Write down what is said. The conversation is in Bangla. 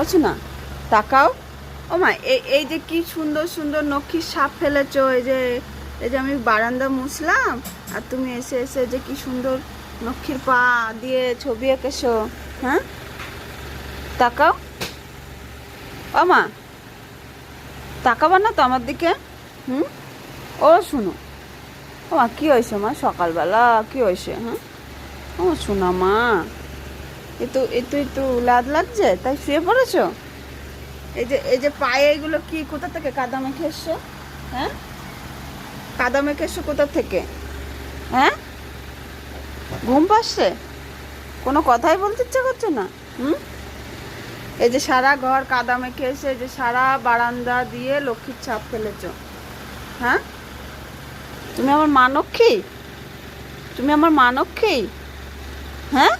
আছো না, তাকাও। ও মা, এই যে কি সুন্দর সুন্দর নক্ষীর সাপ ফেলেছো। এই যে আমি বারান্দা মুছলাম, আর তুমি এসে এসে যে কি সুন্দর নক্ষীর পা দিয়ে ছবি এঁকেছো। হ্যাঁ, তাকাও। ও মা, তাকাবা না তো আমার দিকে? হুম। ও শুনো, ও মা কি হয়েছে মা, সকালবেলা কি হয়েছে? হ্যাঁ, ও শোনা মা, একটু লাদ লাগছে তাই শুয়ে পড়েছো? এই যে পায়ে এগুলো কি, কোথা থেকে কাদা মেখে এসছো? হ্যাঁ, কাদা মেখে এসছো কোথা থেকে? হ্যাঁ, ঘুম পাচ্ছে? কোনো কথাই বলতে ইচ্ছা করছে না? হুম। এই যে সারা ঘর কাদা মেখে এসে, এই যে সারা বারান্দা দিয়ে লক্ষ্মীর ছাপ ফেলেছো। হ্যাঁ, তুমি আমার মা লক্ষ্মী? তুমি আমার মা লক্ষ্মী? হ্যাঁ।